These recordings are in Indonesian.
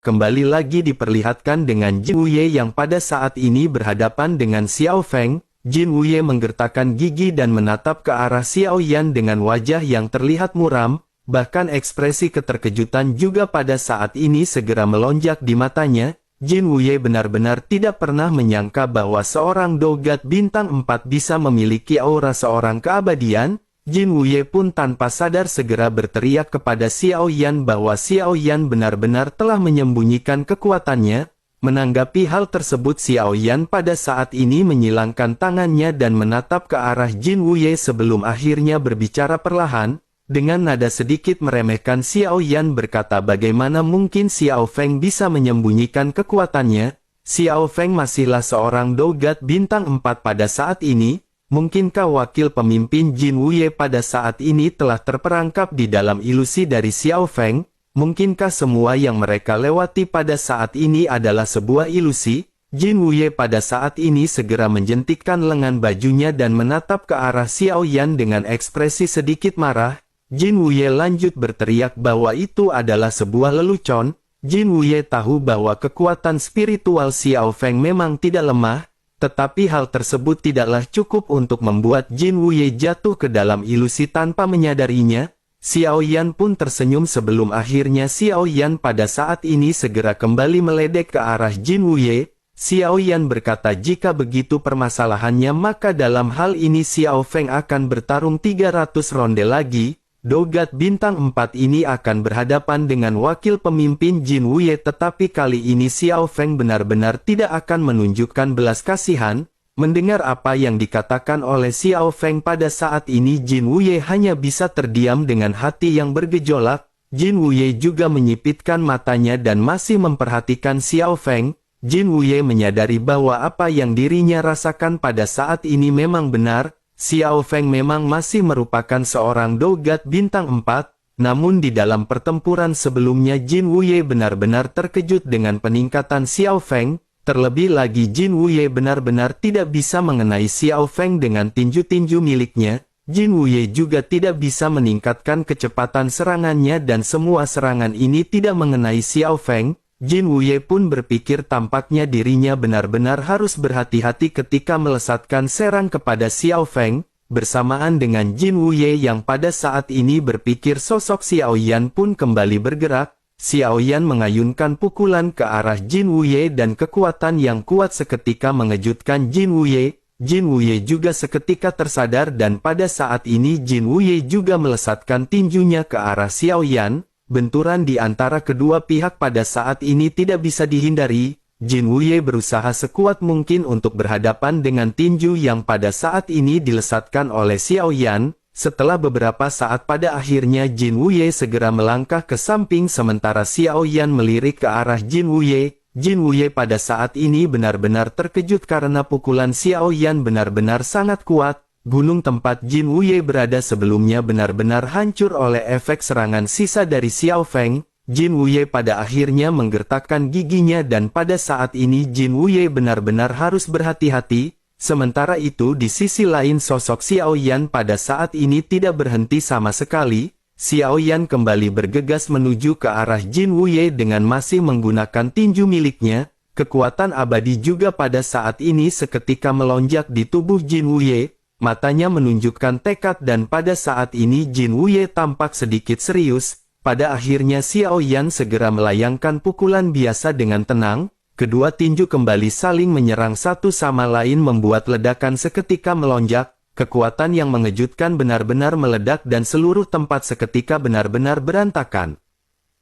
kembali lagi diperlihatkan dengan Jin Wuye yang pada saat ini berhadapan dengan Xiao Feng. Jin Wuye menggertakkan gigi dan menatap ke arah Xiao Yan dengan wajah yang terlihat muram, bahkan ekspresi keterkejutan juga pada saat ini segera melonjak di matanya. Jin Wuye benar-benar tidak pernah menyangka bahwa seorang dogat bintang 4 bisa memiliki aura seorang keabadian. Jin Wuye pun tanpa sadar segera berteriak kepada Xiao Yan bahwa Xiao Yan benar-benar telah menyembunyikan kekuatannya. Menanggapi hal tersebut, Xiao Yan pada saat ini menyilangkan tangannya dan menatap ke arah Jin Wuye sebelum akhirnya berbicara perlahan. Dengan nada sedikit meremehkan, Xiao Yan berkata, bagaimana mungkin Xiao Feng bisa menyembunyikan kekuatannya? Xiao Feng masihlah seorang dogat bintang 4 pada saat ini. Mungkinkah wakil pemimpin Jin Wuye pada saat ini telah terperangkap di dalam ilusi dari Xiao Feng? Mungkinkah semua yang mereka lewati pada saat ini adalah sebuah ilusi? Jin Wuye pada saat ini segera menjentikkan lengan bajunya dan menatap ke arah Xiao Yan dengan ekspresi sedikit marah. Jin Wuye lanjut berteriak bahwa itu adalah sebuah lelucon. Jin Wuye tahu bahwa kekuatan spiritual Xiao Feng memang tidak lemah, tetapi hal tersebut tidaklah cukup untuk membuat Jin Wuye jatuh ke dalam ilusi tanpa menyadarinya. Xiao Yan pun tersenyum sebelum akhirnya Xiao Yan pada saat ini segera kembali meledek ke arah Jin Wuye. Xiao Yan berkata, jika begitu permasalahannya maka dalam hal ini Xiao Feng akan bertarung 300 ronde lagi. Dogat bintang 4 ini akan berhadapan dengan wakil pemimpin Jin Wuye, tetapi kali ini Xiao Feng benar-benar tidak akan menunjukkan belas kasihan. Mendengar apa yang dikatakan oleh Xiao Feng pada saat ini, Jin Wuye hanya bisa terdiam dengan hati yang bergejolak. Jin Wuye juga menyipitkan matanya dan masih memperhatikan Xiao Feng. Jin Wuye menyadari bahwa apa yang dirinya rasakan pada saat ini memang benar. Xiao Feng memang masih merupakan seorang dogat bintang 4, namun di dalam pertempuran sebelumnya Jin Wuye benar-benar terkejut dengan peningkatan Xiao Feng. Terlebih lagi Jin Wuye benar-benar tidak bisa mengenai Xiao Feng dengan tinju-tinju miliknya. Jin Wuye juga tidak bisa meningkatkan kecepatan serangannya dan semua serangan ini tidak mengenai Xiao Feng. Jin Wuye pun berpikir tampaknya dirinya benar-benar harus berhati-hati ketika melesatkan serang kepada Xiao Feng. Bersamaan dengan Jin Wuye yang pada saat ini berpikir, sosok Xiao Yan pun kembali bergerak. Xiao Yan mengayunkan pukulan ke arah Jin Wuye dan kekuatan yang kuat seketika mengejutkan Jin Wuye. Jin Wuye juga seketika tersadar dan pada saat ini Jin Wuye juga melesatkan tinjunya ke arah Xiao Yan. Benturan di antara kedua pihak pada saat ini tidak bisa dihindari. Jin Wuye berusaha sekuat mungkin untuk berhadapan dengan tinju yang pada saat ini dilesatkan oleh Xiao Yan. Setelah beberapa saat pada akhirnya Jin Wuye segera melangkah ke samping sementara Xiao Yan melirik ke arah Jin Wuye. Jin Wuye pada saat ini benar-benar terkejut karena pukulan Xiao Yan benar-benar sangat kuat. Gunung tempat Jin Wuye berada sebelumnya benar-benar hancur oleh efek serangan sisa dari Xiao Feng. Jin Wuye pada akhirnya menggertakkan giginya dan pada saat ini Jin Wuye benar-benar harus berhati-hati. Sementara itu di sisi lain sosok Xiao Yan pada saat ini tidak berhenti sama sekali. Xiao Yan kembali bergegas menuju ke arah Jin Wuye dengan masih menggunakan tinju miliknya. Kekuatan abadi juga pada saat ini seketika melonjak di tubuh Jin Wuye. Matanya menunjukkan tekad dan pada saat ini Jin Wuye tampak sedikit serius. Pada akhirnya Xiao Yan segera melayangkan pukulan biasa dengan tenang. Kedua tinju kembali saling menyerang satu sama lain membuat ledakan seketika melonjak. Kekuatan yang mengejutkan benar-benar meledak dan seluruh tempat seketika benar-benar berantakan.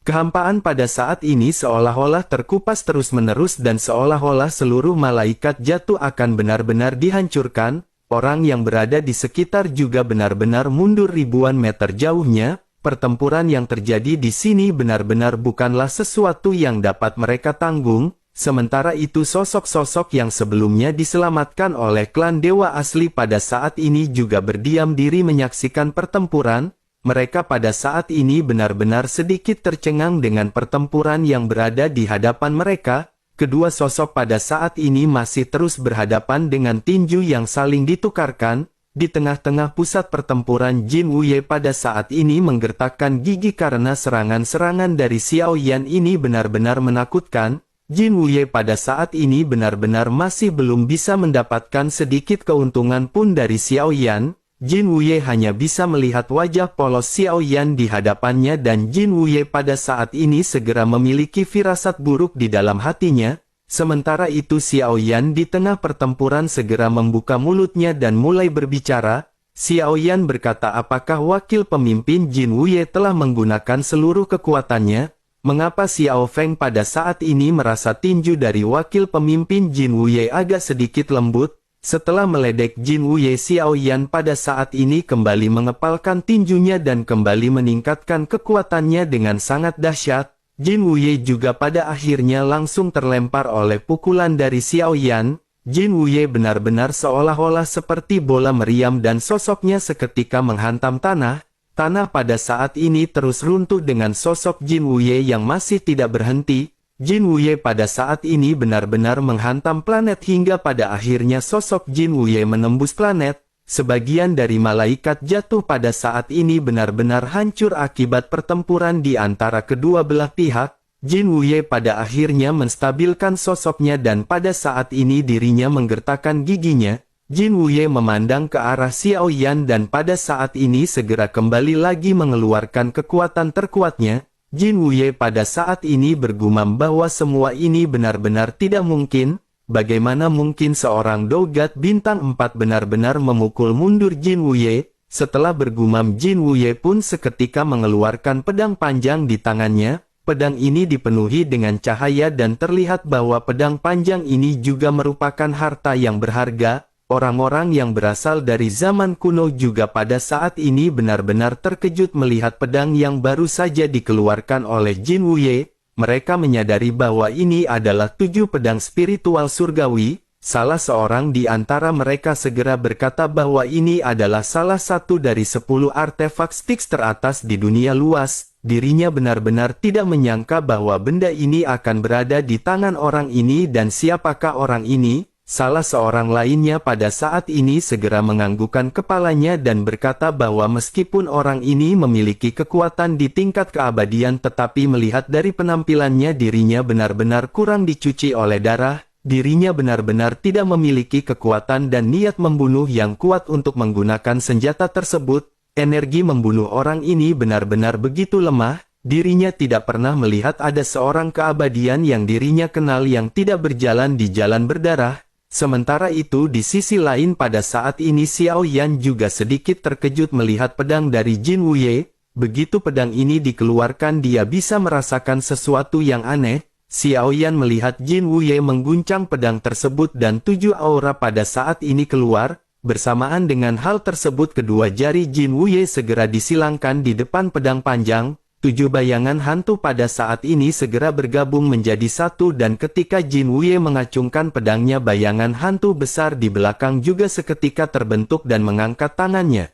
Kehampaan pada saat ini seolah-olah terkupas terus-menerus dan seolah-olah seluruh malaikat jatuh akan benar-benar dihancurkan. Orang yang berada di sekitar juga benar-benar mundur ribuan meter jauhnya. Pertempuran yang terjadi di sini benar-benar bukanlah sesuatu yang dapat mereka tanggung. Sementara itu sosok-sosok yang sebelumnya diselamatkan oleh klan Dewa Asli pada saat ini juga berdiam diri menyaksikan pertempuran. Mereka pada saat ini benar-benar sedikit tercengang dengan pertempuran yang berada di hadapan mereka. Kedua sosok pada saat ini masih terus berhadapan dengan tinju yang saling ditukarkan. di tengah-tengah pusat pertempuran Jin Wuye pada saat ini menggertakkan gigi karena serangan-serangan dari Xiao Yan ini benar-benar menakutkan. Jin Wuye pada saat ini benar-benar masih belum bisa mendapatkan sedikit keuntungan pun dari Xiao Yan. Jin Wuye hanya bisa melihat wajah polos Xiao Yan di hadapannya dan Jin Wuye pada saat ini segera memiliki firasat buruk di dalam hatinya. Sementara itu Xiao Yan di tengah pertempuran segera membuka mulutnya dan mulai berbicara. Xiao Yan berkata, apakah wakil pemimpin Jin Wuye telah menggunakan seluruh kekuatannya? Mengapa Xiao Feng pada saat ini merasa tinju dari wakil pemimpin Jin Wuye agak sedikit lembut? Setelah meledek Jin Wuye, Xiao Yan pada saat ini kembali mengepalkan tinjunya dan kembali meningkatkan kekuatannya dengan sangat dahsyat. Jin Wuye juga pada akhirnya langsung terlempar oleh pukulan dari Xiao Yan. Jin Wuye benar-benar seolah-olah seperti bola meriam dan sosoknya seketika menghantam tanah. Tanah pada saat ini terus runtuh dengan sosok Jin Wuye yang masih tidak berhenti. Jin Wuye pada saat ini benar-benar menghantam planet hingga pada akhirnya sosok Jin Wuye menembus planet. Sebagian dari malaikat jatuh pada saat ini benar-benar hancur akibat pertempuran di antara kedua belah pihak. Jin Wuye pada akhirnya menstabilkan sosoknya dan pada saat ini dirinya menggertakkan giginya. Jin Wuye memandang ke arah Xiao Yan dan pada saat ini segera kembali lagi mengeluarkan kekuatan terkuatnya. Jin Wuye pada saat ini bergumam bahwa semua ini benar-benar tidak mungkin. Bagaimana mungkin seorang Dogat bintang 4 benar-benar memukul mundur Jin Wuye? Setelah bergumam, Jin Wuye pun seketika mengeluarkan pedang panjang di tangannya. Pedang ini dipenuhi dengan cahaya dan terlihat bahwa pedang panjang ini juga merupakan harta yang berharga. Orang-orang yang berasal dari zaman kuno juga pada saat ini benar-benar terkejut melihat pedang yang baru saja dikeluarkan oleh Jin Wuye. Mereka menyadari bahwa ini adalah 7 pedang spiritual surgawi. Salah seorang di antara mereka segera berkata bahwa ini adalah salah satu dari 10 artefak Styx teratas di dunia luas. Dirinya benar-benar tidak menyangka bahwa benda ini akan berada di tangan orang ini dan siapakah orang ini. Salah seorang lainnya pada saat ini segera menganggukkan kepalanya dan berkata bahwa meskipun orang ini memiliki kekuatan di tingkat keabadian tetapi melihat dari penampilannya dirinya benar-benar kurang dicuci oleh darah, dirinya benar-benar tidak memiliki kekuatan dan niat membunuh yang kuat untuk menggunakan senjata tersebut. Energi membunuh orang ini benar-benar begitu lemah, dirinya tidak pernah melihat ada seorang keabadian yang dirinya kenal yang tidak berjalan di jalan berdarah. Sementara itu di sisi lain pada saat ini Xiao Yan juga sedikit terkejut melihat pedang dari Jin Wuye. Begitu pedang ini dikeluarkan dia bisa merasakan sesuatu yang aneh. Xiao Yan melihat Jin Wuye mengguncang pedang tersebut dan 7 aura pada saat ini keluar. Bersamaan dengan hal tersebut kedua jari Jin Wuye segera disilangkan di depan pedang panjang. 7 bayangan hantu pada saat ini segera bergabung menjadi satu dan ketika Jin Wuye mengacungkan pedangnya bayangan hantu besar di belakang juga seketika terbentuk dan mengangkat tangannya.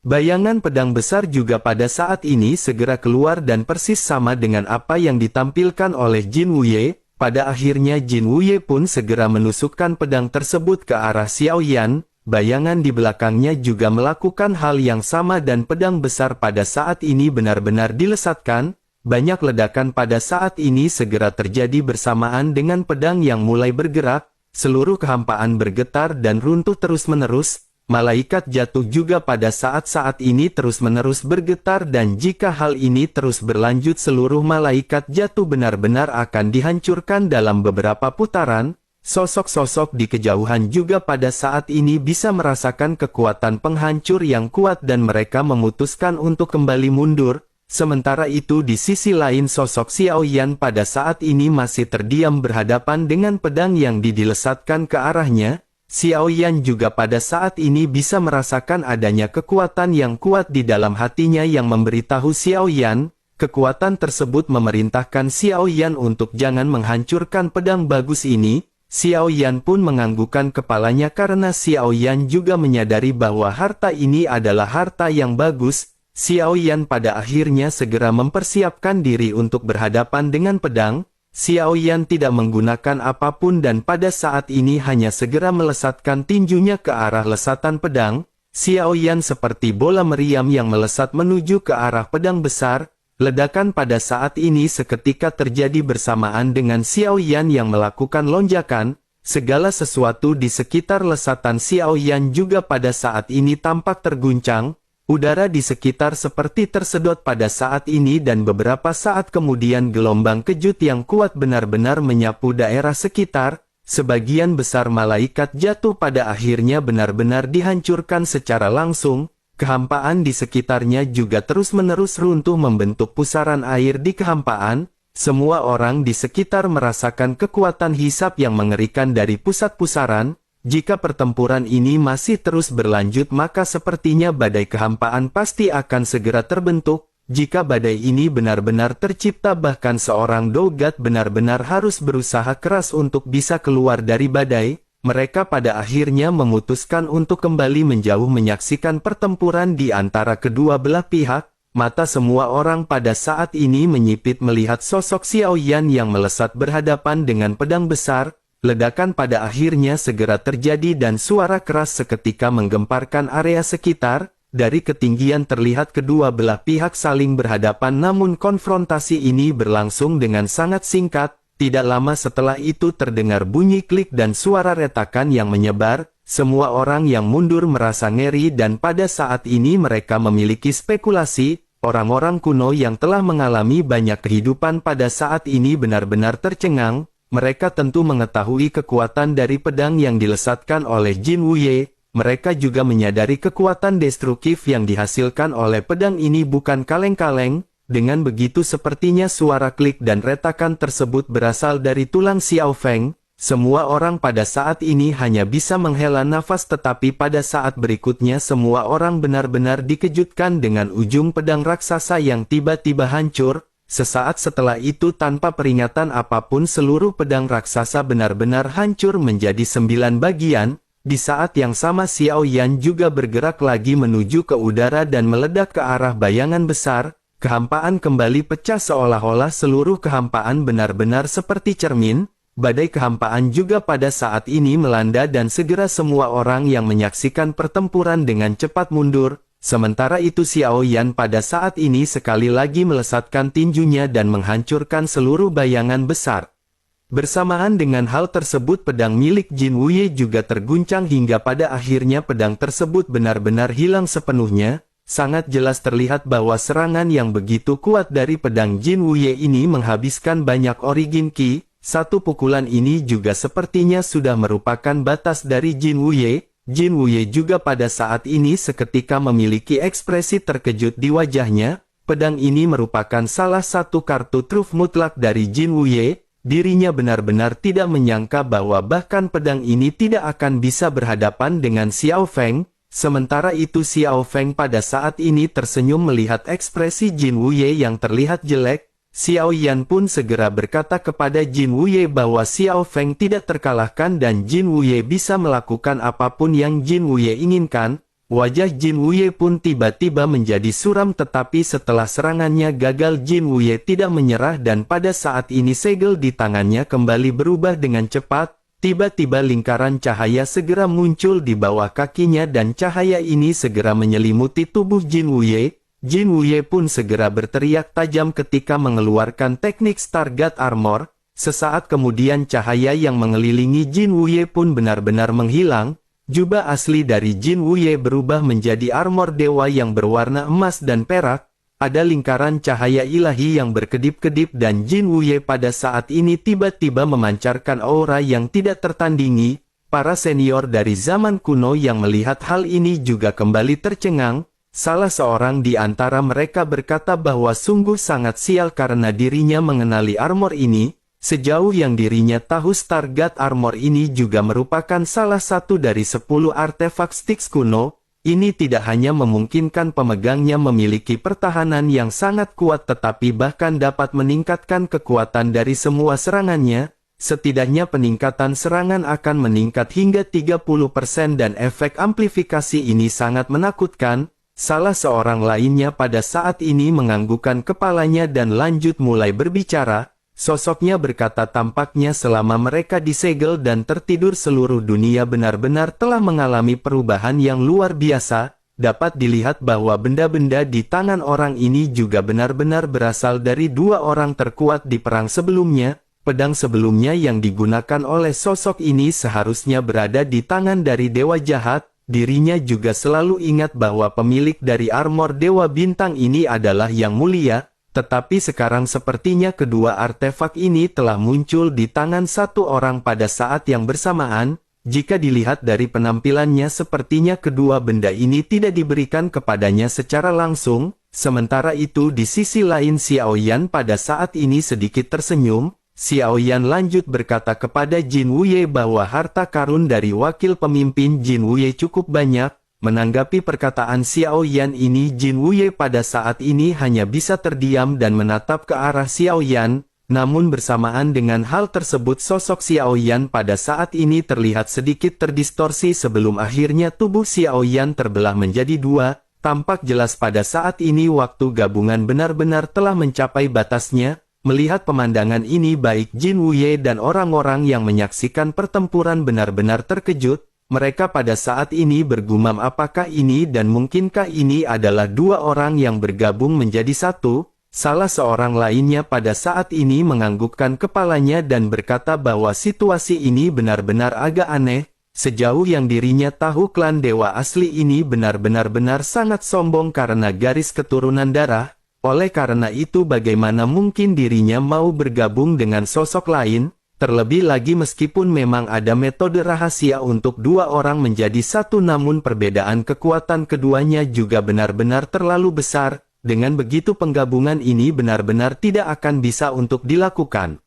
Bayangan pedang besar juga pada saat ini segera keluar dan persis sama dengan apa yang ditampilkan oleh Jin Wuye. Pada akhirnya Jin Wuye pun segera menusukkan pedang tersebut ke arah Xiao Yan. Bayangan di belakangnya juga melakukan hal yang sama dan pedang besar pada saat ini benar-benar dilesatkan. Banyak ledakan pada saat ini segera terjadi bersamaan dengan pedang yang mulai bergerak. Seluruh kehampaan bergetar dan runtuh terus-menerus. Malaikat jatuh juga pada saat-saat ini terus-menerus bergetar dan jika hal ini terus berlanjut seluruh malaikat jatuh benar-benar akan dihancurkan dalam beberapa putaran. Sosok-sosok di kejauhan juga pada saat ini bisa merasakan kekuatan penghancur yang kuat dan mereka memutuskan untuk kembali mundur. Sementara itu di sisi lain sosok Xiao Yan pada saat ini masih terdiam berhadapan dengan pedang yang dilesatkan ke arahnya. Xiao Yan juga pada saat ini bisa merasakan adanya kekuatan yang kuat di dalam hatinya yang memberitahu Xiao Yan. Kekuatan tersebut memerintahkan Xiao Yan untuk jangan menghancurkan pedang bagus ini. Xiao Yan pun menganggukkan kepalanya karena Xiao Yan juga menyadari bahwa harta ini adalah harta yang bagus. Xiao Yan pada akhirnya segera mempersiapkan diri untuk berhadapan dengan pedang. Xiao Yan tidak menggunakan apapun dan pada saat ini hanya segera melesatkan tinjunya ke arah lesatan pedang. Xiao Yan seperti bola meriam yang melesat menuju ke arah pedang besar. Ledakan pada saat ini seketika terjadi bersamaan dengan Xiao Yan yang melakukan lonjakan. Segala sesuatu di sekitar lesatan Xiao Yan juga pada saat ini tampak terguncang. Udara di sekitar seperti tersedot pada saat ini dan beberapa saat kemudian gelombang kejut yang kuat benar-benar menyapu daerah sekitar. Sebagian besar malaikat jatuh pada akhirnya benar-benar dihancurkan secara langsung. Kehampaan di sekitarnya juga terus-menerus runtuh membentuk pusaran air di kehampaan. Semua orang di sekitar merasakan kekuatan hisap yang mengerikan dari pusat pusaran. Jika pertempuran ini masih terus berlanjut maka sepertinya badai kehampaan pasti akan segera terbentuk. Jika badai ini benar-benar tercipta bahkan seorang Dogat benar-benar harus berusaha keras untuk bisa keluar dari badai. Mereka pada akhirnya memutuskan untuk kembali menjauh menyaksikan pertempuran di antara kedua belah pihak. Mata semua orang pada saat ini menyipit melihat sosok Xiao Yan yang melesat berhadapan dengan pedang besar. Ledakan pada akhirnya segera terjadi dan suara keras seketika menggemparkan area sekitar. Dari ketinggian terlihat kedua belah pihak saling berhadapan namun konfrontasi ini berlangsung dengan sangat singkat. Tidak lama setelah itu terdengar bunyi klik dan suara retakan yang menyebar. Semua orang yang mundur merasa ngeri dan pada saat ini mereka memiliki spekulasi. Orang-orang kuno yang telah mengalami banyak kehidupan pada saat ini benar-benar tercengang. Mereka tentu mengetahui kekuatan dari pedang yang dilesatkan oleh Jin Wuye. Mereka juga menyadari kekuatan destruktif yang dihasilkan oleh pedang ini bukan kaleng-kaleng. Dengan begitu sepertinya suara klik dan retakan tersebut berasal dari tulang Xiao Feng. Semua orang pada saat ini hanya bisa menghela nafas tetapi pada saat berikutnya semua orang benar-benar dikejutkan dengan ujung pedang raksasa yang tiba-tiba hancur. Sesaat setelah itu tanpa peringatan apapun seluruh pedang raksasa benar-benar hancur menjadi 9 bagian. Di saat yang sama Xiao Yan juga bergerak lagi menuju ke udara dan meledak ke arah bayangan besar. Kehampaan kembali pecah seolah-olah seluruh kehampaan benar-benar seperti cermin. Badai kehampaan juga pada saat ini melanda dan segera semua orang yang menyaksikan pertempuran dengan cepat mundur. Sementara itu Xiao Yan pada saat ini sekali lagi melesatkan tinjunya dan menghancurkan seluruh bayangan besar. Bersamaan dengan hal tersebut pedang milik Jin Wuye juga terguncang hingga pada akhirnya pedang tersebut benar-benar hilang sepenuhnya. Sangat jelas terlihat bahwa serangan yang begitu kuat dari pedang Jin Wuye ini menghabiskan banyak origin ki. Satu pukulan ini juga sepertinya sudah merupakan batas dari Jin Wuye. Jin Wuye juga pada saat ini seketika memiliki ekspresi terkejut di wajahnya. Pedang ini merupakan salah satu kartu truf mutlak dari Jin Wuye. Dirinya benar-benar tidak menyangka bahwa bahkan pedang ini tidak akan bisa berhadapan dengan Xiao Feng. Sementara itu Xiao Feng pada saat ini tersenyum melihat ekspresi Jin Wuye yang terlihat jelek. Xiao Yan pun segera berkata kepada Jin Wuye bahwa Xiao Feng tidak terkalahkan dan Jin Wuye bisa melakukan apapun yang Jin Wuye inginkan. Wajah Jin Wuye pun tiba-tiba menjadi suram tetapi setelah serangannya gagal Jin Wuye tidak menyerah dan pada saat ini segel di tangannya kembali berubah dengan cepat. Tiba-tiba lingkaran cahaya segera muncul di bawah kakinya dan cahaya ini segera menyelimuti tubuh Jin Wuye. Jin Wuye pun segera berteriak tajam ketika mengeluarkan teknik Stargate Armor. Sesaat kemudian cahaya yang mengelilingi Jin Wuye pun benar-benar menghilang. Jubah asli dari Jin Wuye berubah menjadi armor dewa yang berwarna emas dan perak. Ada lingkaran cahaya ilahi yang berkedip-kedip dan Jin Wuye pada saat ini tiba-tiba memancarkan aura yang tidak tertandingi. Para senior dari zaman kuno yang melihat hal ini juga kembali tercengang. Salah seorang di antara mereka berkata bahwa sungguh sangat sial karena dirinya mengenali armor ini. Sejauh yang dirinya tahu Stargate Armor ini juga merupakan salah satu dari 10 artefak Styx kuno. Ini tidak hanya memungkinkan pemegangnya memiliki pertahanan yang sangat kuat tetapi bahkan dapat meningkatkan kekuatan dari semua serangannya. Setidaknya peningkatan serangan akan meningkat hingga 30% dan efek amplifikasi ini sangat menakutkan. Salah seorang lainnya pada saat ini menganggukkan kepalanya dan lanjut mulai berbicara. Sosoknya berkata tampaknya selama mereka disegel dan tertidur seluruh dunia benar-benar telah mengalami perubahan yang luar biasa. Dapat dilihat bahwa benda-benda di tangan orang ini juga benar-benar berasal dari dua orang terkuat di perang sebelumnya. Pedang sebelumnya yang digunakan oleh sosok ini seharusnya berada di tangan dari dewa jahat. Dirinya juga selalu ingat bahwa pemilik dari armor Dewa Bintang ini adalah yang mulia, tetapi sekarang sepertinya kedua artefak ini telah muncul di tangan satu orang pada saat yang bersamaan. Jika dilihat dari penampilannya sepertinya kedua benda ini tidak diberikan kepadanya secara langsung, sementara itu di sisi lain Xiao Yan pada saat ini sedikit tersenyum. Xiao Yan lanjut berkata kepada Jin Wuye bahwa harta karun dari wakil pemimpin Jin Wuye cukup banyak. Menanggapi perkataan Xiao Yan ini, Jin Wuye pada saat ini hanya bisa terdiam dan menatap ke arah Xiao Yan. Namun bersamaan dengan hal tersebut sosok Xiao Yan pada saat ini terlihat sedikit terdistorsi sebelum akhirnya tubuh Xiao Yan terbelah menjadi dua. Tampak jelas pada saat ini waktu gabungan benar-benar telah mencapai batasnya. Melihat pemandangan ini baik Jin Wuye dan orang-orang yang menyaksikan pertempuran benar-benar terkejut. Mereka pada saat ini bergumam apakah ini dan mungkinkah ini adalah dua orang yang bergabung menjadi satu. Salah seorang lainnya pada saat ini menganggukkan kepalanya dan berkata bahwa situasi ini benar-benar agak aneh. Sejauh yang dirinya tahu klan dewa asli ini benar-benar sangat sombong karena garis keturunan darah. Oleh karena itu bagaimana mungkin dirinya mau bergabung dengan sosok lain? Terlebih lagi meskipun memang ada metode rahasia untuk dua orang menjadi satu namun perbedaan kekuatan keduanya juga benar-benar terlalu besar. Dengan begitu penggabungan ini benar-benar tidak akan bisa untuk dilakukan.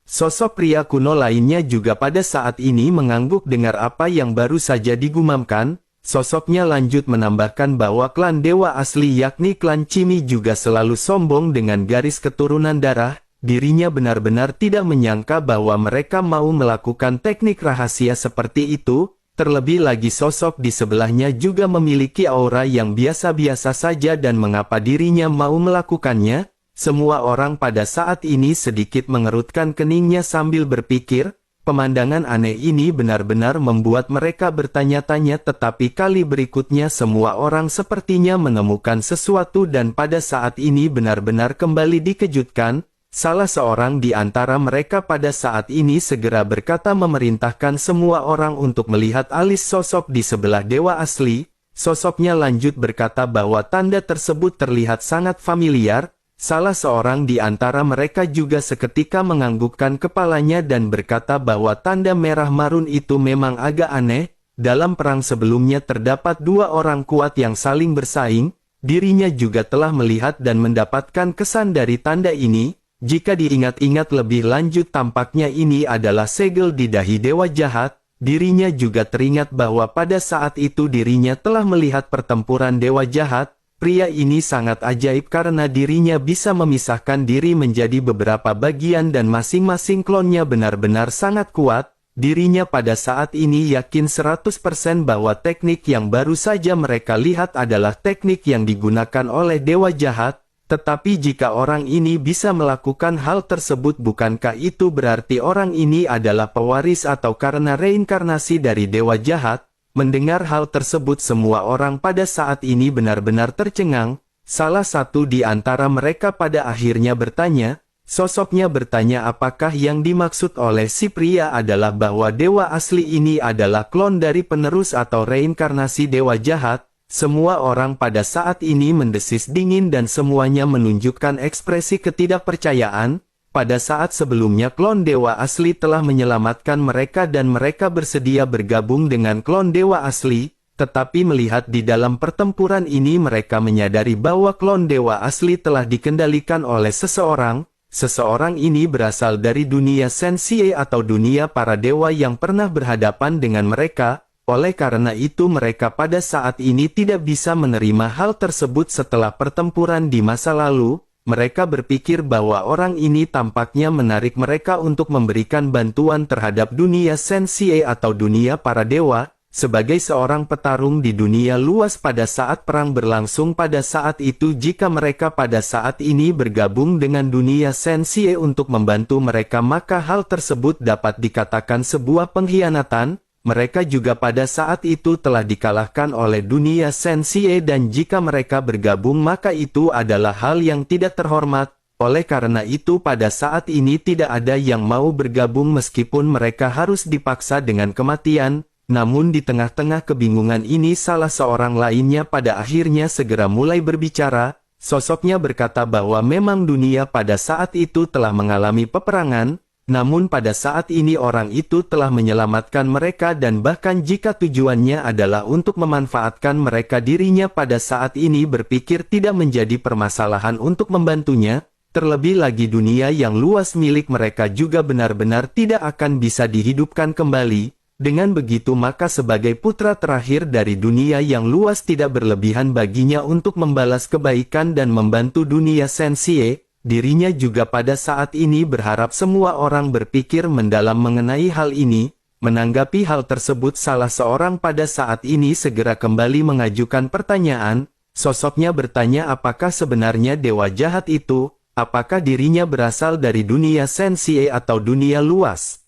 Sosok pria kuno lainnya juga pada saat ini mengangguk dengar apa yang baru saja digumamkan. Sosoknya lanjut menambahkan bahwa klan dewa asli yakni klan Cimi juga selalu sombong dengan garis keturunan darah. Dirinya benar-benar tidak menyangka bahwa mereka mau melakukan teknik rahasia seperti itu. Terlebih lagi sosok di sebelahnya juga memiliki aura yang biasa-biasa saja dan mengapa dirinya mau melakukannya? Semua orang pada saat ini sedikit mengerutkan keningnya sambil berpikir. Pemandangan aneh ini benar-benar membuat mereka bertanya-tanya tetapi kali berikutnya semua orang sepertinya menemukan sesuatu dan pada saat ini benar-benar kembali dikejutkan. Salah seorang di antara mereka pada saat ini segera berkata memerintahkan semua orang untuk melihat alis sosok di sebelah dewa asli. Sosoknya lanjut berkata bahwa tanda tersebut terlihat sangat familiar. Salah seorang di antara mereka juga seketika menganggukkan kepalanya dan berkata bahwa tanda merah marun itu memang agak aneh. Dalam perang sebelumnya terdapat dua orang kuat yang saling bersaing. Dirinya juga telah melihat dan mendapatkan kesan dari tanda ini. Jika diingat-ingat lebih lanjut tampaknya ini adalah segel di dahi dewa jahat. Dirinya juga teringat bahwa pada saat itu dirinya telah melihat pertempuran dewa jahat. Pria ini sangat ajaib karena dirinya bisa memisahkan diri menjadi beberapa bagian dan masing-masing klonnya benar-benar sangat kuat. Dirinya pada saat ini yakin 100% bahwa teknik yang baru saja mereka lihat adalah teknik yang digunakan oleh dewa jahat. Tetapi jika orang ini bisa melakukan hal tersebut bukankah itu berarti orang ini adalah pewaris atau karena reinkarnasi dari dewa jahat? Mendengar hal tersebut semua orang pada saat ini benar-benar tercengang. Salah satu di antara mereka pada akhirnya bertanya, sosoknya bertanya apakah yang dimaksud oleh si pria adalah bahwa dewa asli ini adalah klon dari penerus atau reinkarnasi dewa jahat. Semua orang pada saat ini mendesis dingin dan semuanya menunjukkan ekspresi ketidakpercayaan. Pada saat sebelumnya klon dewa asli telah menyelamatkan mereka dan mereka bersedia bergabung dengan klon dewa asli. Tetapi melihat di dalam pertempuran ini mereka menyadari bahwa klon dewa asli telah dikendalikan oleh seseorang. Seseorang ini berasal dari dunia Sensie atau dunia para dewa yang pernah berhadapan dengan mereka. Oleh karena itu mereka pada saat ini tidak bisa menerima hal tersebut setelah pertempuran di masa lalu. Mereka berpikir bahwa orang ini tampaknya menarik mereka untuk memberikan bantuan terhadap dunia Sensie atau dunia para dewa. sebagai seorang petarung di dunia luas pada saat perang berlangsung pada saat itu. Jika mereka pada saat ini bergabung dengan dunia Sensie untuk membantu mereka, maka hal tersebut dapat dikatakan sebuah pengkhianatan. Mereka juga pada saat itu telah dikalahkan oleh dunia Sensie, dan jika mereka bergabung maka itu adalah hal yang tidak terhormat. Oleh karena itu pada saat ini tidak ada yang mau bergabung meskipun mereka harus dipaksa dengan kematian. Namun di tengah-tengah kebingungan ini salah seorang lainnya pada akhirnya segera mulai berbicara. Sosoknya berkata bahwa memang dunia pada saat itu telah mengalami peperangan, namun pada saat ini orang itu telah menyelamatkan mereka, dan bahkan jika tujuannya adalah untuk memanfaatkan mereka, dirinya pada saat ini berpikir tidak menjadi permasalahan untuk membantunya. Terlebih lagi dunia yang luas milik mereka juga benar-benar tidak akan bisa dihidupkan kembali. Dengan begitu maka sebagai putra terakhir dari dunia yang luas tidak berlebihan baginya untuk membalas kebaikan dan membantu dunia Sensie. Dirinya juga pada saat ini berharap semua orang berpikir mendalam mengenai hal ini. Menanggapi hal tersebut, salah seorang pada saat ini segera kembali mengajukan pertanyaan. Sosoknya bertanya apakah sebenarnya dewa jahat itu, apakah dirinya berasal dari dunia Sensie atau dunia luas.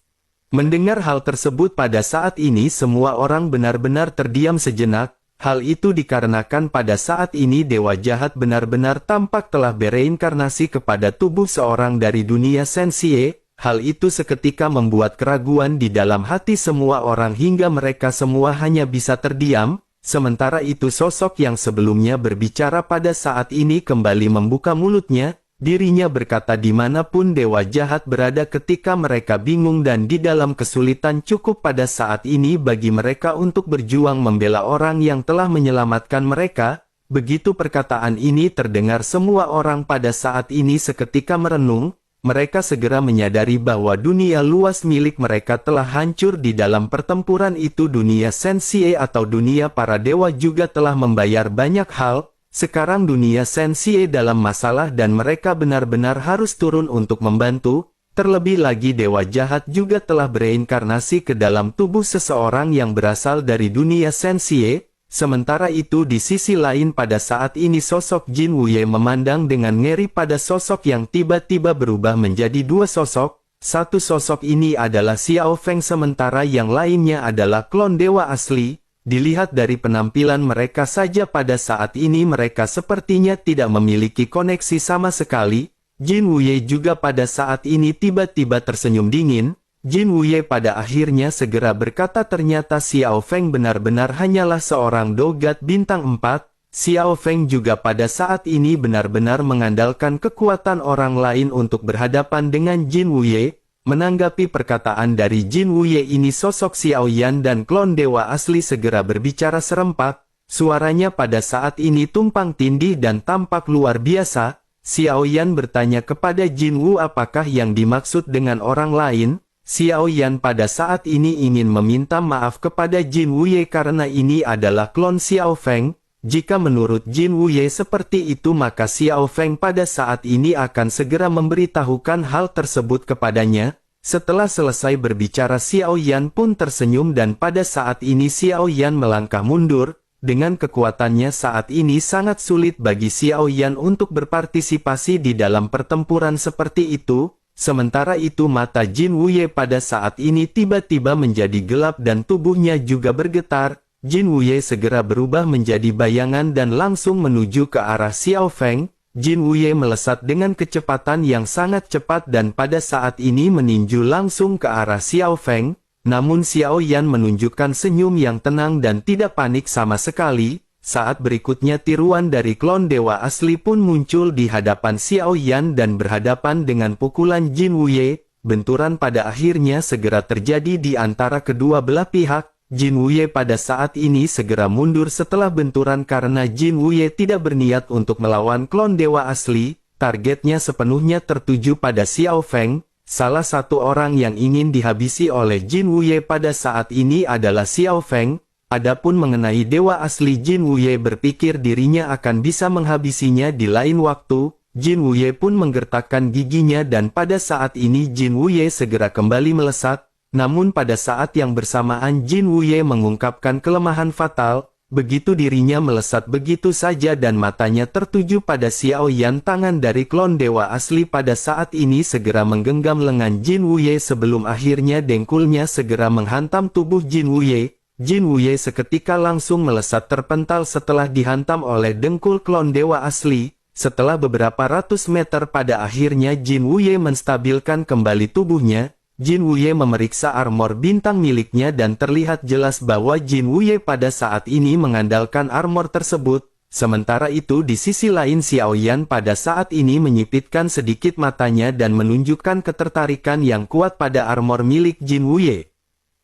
Mendengar hal tersebut pada saat ini semua orang benar-benar terdiam sejenak. Hal itu dikarenakan pada saat ini dewa jahat benar-benar tampak telah bereinkarnasi kepada tubuh seorang dari dunia Sensie. Hal itu seketika membuat keraguan di dalam hati semua orang hingga mereka semua hanya bisa terdiam. Sementara itu sosok yang sebelumnya berbicara pada saat ini kembali membuka mulutnya. Dirinya berkata dimanapun dewa jahat berada ketika mereka bingung dan di dalam kesulitan, cukup pada saat ini bagi mereka untuk berjuang membela orang yang telah menyelamatkan mereka. Begitu perkataan ini terdengar, semua orang pada saat ini seketika merenung. Mereka segera menyadari bahwa dunia luas milik mereka telah hancur di dalam pertempuran itu. Dunia Sensie atau dunia para dewa juga telah membayar banyak hal. Sekarang dunia Sensie dalam masalah dan mereka benar-benar harus turun untuk membantu. Terlebih lagi dewa jahat juga telah bereinkarnasi ke dalam tubuh seseorang yang berasal dari dunia Sensie. Sementara itu di sisi lain pada saat ini sosok Jin Wuye memandang dengan ngeri pada sosok yang tiba-tiba berubah menjadi dua sosok. Satu sosok ini adalah Xiao Feng sementara yang lainnya adalah klon dewa asli. Dilihat dari penampilan mereka saja pada saat ini mereka sepertinya tidak memiliki koneksi sama sekali. Jin Wuye juga pada saat ini tiba-tiba tersenyum dingin. Jin Wuye pada akhirnya segera berkata ternyata Xiao Feng benar-benar hanyalah seorang dogat bintang 4. Xiao Feng juga pada saat ini benar-benar mengandalkan kekuatan orang lain untuk berhadapan dengan Jin Wuye. Menanggapi perkataan dari Jin Wuye ini sosok Xiao Yan dan klon dewa asli segera berbicara serempak. Suaranya pada saat ini tumpang tindih dan tampak luar biasa. Xiao Yan bertanya kepada Jin Wu apakah yang dimaksud dengan orang lain. Xiao Yan pada saat ini ingin meminta maaf kepada Jin Wuye karena ini adalah klon Xiao Feng. Jika menurut Jin Wuye seperti itu maka Xiao Feng pada saat ini akan segera memberitahukan hal tersebut kepadanya. Setelah selesai berbicara Xiao Yan pun tersenyum dan pada saat ini Xiao Yan melangkah mundur. Dengan kekuatannya saat ini sangat sulit bagi Xiao Yan untuk berpartisipasi di dalam pertempuran seperti itu. Sementara itu mata Jin Wuye pada saat ini tiba-tiba menjadi gelap dan tubuhnya juga bergetar. Jin Wuye segera berubah menjadi bayangan dan langsung menuju ke arah Xiao Feng. Jin Wuye melesat dengan kecepatan yang sangat cepat dan pada saat ini meninju langsung ke arah Xiao Feng. Namun Xiao Yan menunjukkan senyum yang tenang dan tidak panik sama sekali. Saat berikutnya tiruan dari klon dewa asli pun muncul di hadapan Xiao Yan dan berhadapan dengan pukulan Jin Wuye. Benturan pada akhirnya segera terjadi di antara kedua belah pihak. Jin Wuye pada saat ini segera mundur setelah benturan karena Jin Wuye tidak berniat untuk melawan klon dewa asli. Targetnya sepenuhnya tertuju pada Xiao Feng. Salah satu orang yang ingin dihabisi oleh Jin Wuye pada saat ini adalah Xiao Feng. Adapun mengenai dewa asli, Jin Wuye berpikir dirinya akan bisa menghabisinya di lain waktu. Jin Wuye pun menggertakkan giginya dan pada saat ini Jin Wuye segera kembali melesat. Namun pada saat yang bersamaan Jin Wuye mengungkapkan kelemahan fatal, begitu dirinya melesat begitu saja dan matanya tertuju pada Xiao Yan. Tangan dari klon dewa asli pada saat ini segera menggenggam lengan Jin Wuye sebelum akhirnya dengkulnya segera menghantam tubuh Jin Wuye. Jin Wuye seketika langsung melesat terpental setelah dihantam oleh dengkul klon dewa asli. Setelah beberapa ratus meter pada akhirnya Jin Wuye menstabilkan kembali tubuhnya. Jin Wuye memeriksa armor bintang miliknya dan terlihat jelas bahwa Jin Wuye pada saat ini mengandalkan armor tersebut. Sementara itu di sisi lain Xiao Yan pada saat ini menyipitkan sedikit matanya dan menunjukkan ketertarikan yang kuat pada armor milik Jin Wuye.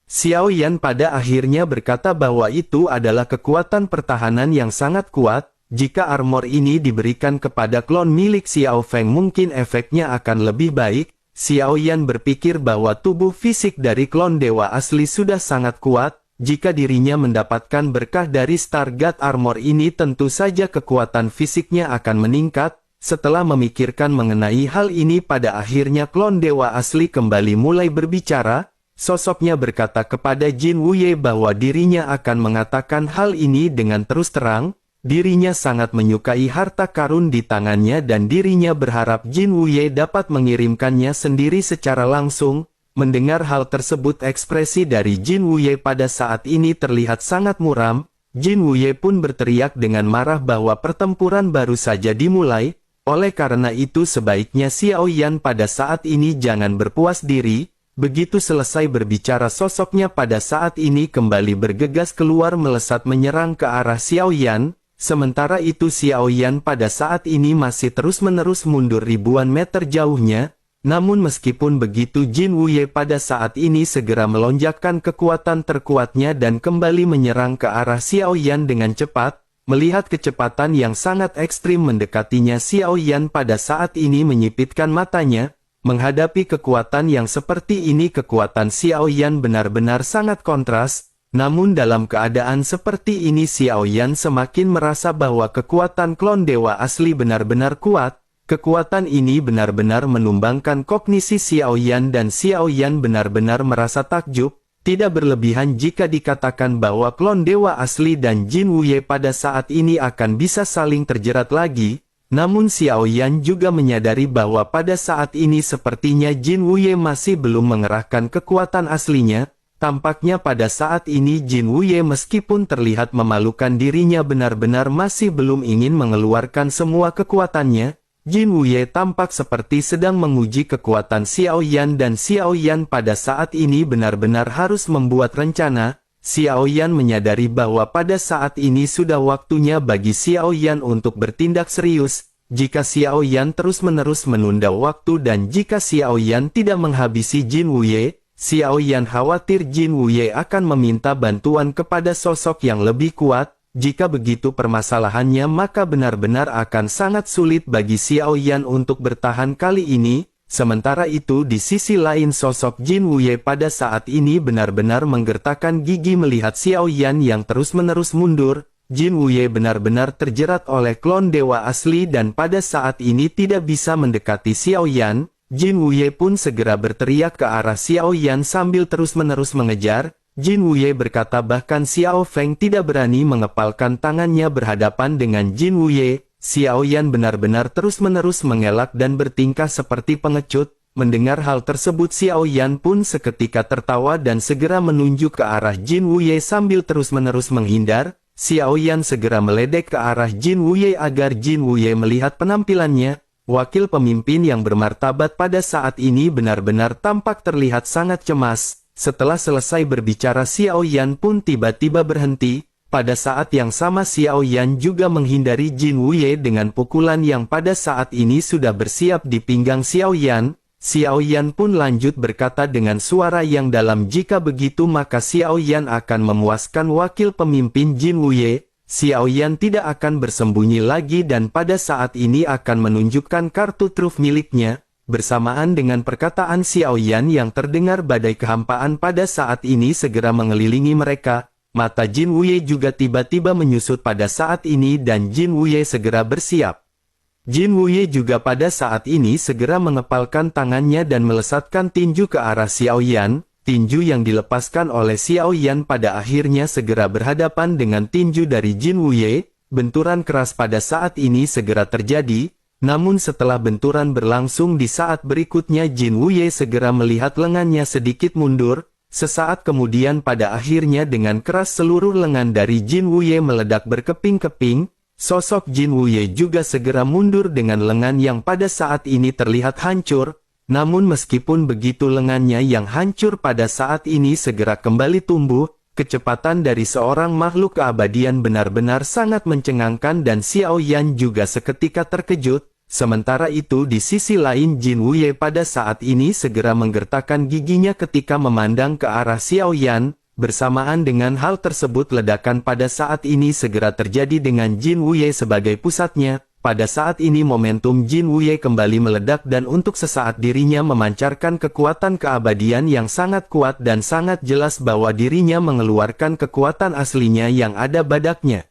Xiao Yan pada akhirnya berkata bahwa itu adalah kekuatan pertahanan yang sangat kuat. Jika armor ini diberikan kepada klon milik Xiao Feng mungkin efeknya akan lebih baik. Xiao Yan berpikir bahwa tubuh fisik dari klon dewa asli sudah sangat kuat. Jika dirinya mendapatkan berkah dari Star God Armor ini tentu saja kekuatan fisiknya akan meningkat. Setelah memikirkan mengenai hal ini pada akhirnya klon dewa asli kembali mulai berbicara. Sosoknya berkata kepada Jin Wuye bahwa dirinya akan mengatakan hal ini dengan terus terang. Dirinya sangat menyukai harta karun di tangannya dan dirinya berharap Jin Wuye dapat mengirimkannya sendiri secara langsung. Mendengar hal tersebut ekspresi dari Jin Wuye pada saat ini terlihat sangat muram. Jin Wuye pun berteriak dengan marah bahwa pertempuran baru saja dimulai. Oleh karena itu sebaiknya Xiao Yan pada saat ini jangan berpuas diri. Begitu selesai berbicara sosoknya pada saat ini kembali bergegas keluar melesat menyerang ke arah Xiao Yan. Sementara itu Xiao Yan pada saat ini masih terus-menerus mundur ribuan meter jauhnya. Namun meskipun begitu Jin Wuye pada saat ini segera melonjakkan kekuatan terkuatnya dan kembali menyerang ke arah Xiao Yan dengan cepat. Melihat kecepatan yang sangat ekstrim mendekatinya Xiao Yan pada saat ini menyipitkan matanya. Menghadapi kekuatan yang seperti ini kekuatan Xiao Yan benar-benar sangat kontras. Namun dalam keadaan seperti ini Xiao Yan semakin merasa bahwa kekuatan klon dewa asli benar-benar kuat. Kekuatan ini benar-benar menumbangkan kognisi Xiao Yan dan Xiao Yan benar-benar merasa takjub. Tidak berlebihan jika dikatakan bahwa klon dewa asli dan Jin Wuye pada saat ini akan bisa saling terjerat lagi. Namun Xiao Yan juga menyadari bahwa pada saat ini sepertinya Jin Wuye masih belum mengerahkan kekuatan aslinya. Tampaknya pada saat ini Jin Wuye meskipun terlihat memalukan dirinya benar-benar masih belum ingin mengeluarkan semua kekuatannya. Jin Wuye tampak seperti sedang menguji kekuatan Xiao Yan dan Xiao Yan pada saat ini benar-benar harus membuat rencana. Xiao Yan menyadari bahwa pada saat ini sudah waktunya bagi Xiao Yan untuk bertindak serius. Jika Xiao Yan terus-menerus menunda waktu dan jika Xiao Yan tidak menghabisi Jin Wuye, Xiao Yan khawatir Jin Wuye akan meminta bantuan kepada sosok yang lebih kuat. Jika begitu permasalahannya maka benar-benar akan sangat sulit bagi Xiao Yan untuk bertahan kali ini. Sementara itu di sisi lain sosok Jin Wuye pada saat ini benar-benar menggertakkan gigi melihat Xiao Yan yang terus-menerus mundur. Jin Wuye benar-benar terjerat oleh klon dewa asli dan pada saat ini tidak bisa mendekati Xiao Yan. Jin Wuye pun segera berteriak ke arah Xiao Yan sambil terus-menerus mengejar. Jin Wuye berkata bahkan Xiao Feng tidak berani mengepalkan tangannya berhadapan dengan Jin Wuye. Xiao Yan benar-benar terus-menerus mengelak dan bertingkah seperti pengecut. Mendengar hal tersebut Xiao Yan pun seketika tertawa dan segera menunjuk ke arah Jin Wuye sambil terus-menerus menghindar. Xiao Yan segera meledek ke arah Jin Wuye agar Jin Wuye melihat penampilannya. Wakil pemimpin yang bermartabat pada saat ini benar-benar tampak terlihat sangat cemas. Setelah selesai berbicara Xiao Yan pun tiba-tiba berhenti. Pada saat yang sama Xiao Yan juga menghindari Jin Wuye dengan pukulan yang pada saat ini sudah bersiap di pinggang Xiao Yan. Xiao Yan pun lanjut berkata dengan suara yang dalam jika begitu maka Xiao Yan akan memuaskan wakil pemimpin Jin Wuye. Xiao Yan tidak akan bersembunyi lagi dan pada saat ini akan menunjukkan kartu truf miliknya. Bersamaan dengan perkataan Xiao Yan yang terdengar badai kehampaan pada saat ini segera mengelilingi mereka. Mata Jin Wuye juga tiba-tiba menyusut pada saat ini dan Jin Wuye segera bersiap. Jin Wuye juga pada saat ini segera mengepalkan tangannya dan melesatkan tinju ke arah Xiao Yan. tinju yang dilepaskan oleh Xiao Yan pada akhirnya segera berhadapan dengan tinju dari Jin Wuye. Benturan keras pada saat ini segera terjadi, namun setelah benturan berlangsung di saat berikutnya Jin Wuye segera melihat lengannya sedikit mundur. Sesaat kemudian pada akhirnya dengan keras seluruh lengan dari Jin Wuye meledak berkeping-keping. Sosok Jin Wuye juga segera mundur dengan lengan yang pada saat ini terlihat hancur. Namun meskipun begitu lengannya yang hancur pada saat ini segera kembali tumbuh. Kecepatan dari seorang makhluk keabadian benar-benar sangat mencengangkan dan Xiao Yan juga seketika terkejut. Sementara itu di sisi lain Jin Wuye pada saat ini segera menggertakkan giginya ketika memandang ke arah Xiao Yan. Bersamaan dengan hal tersebut ledakan pada saat ini segera terjadi dengan Jin Wuye sebagai pusatnya. Pada saat ini momentum Jin Wuye kembali meledak dan untuk sesaat dirinya memancarkan kekuatan keabadian yang sangat kuat dan sangat jelas bahwa dirinya mengeluarkan kekuatan aslinya yang ada badaknya.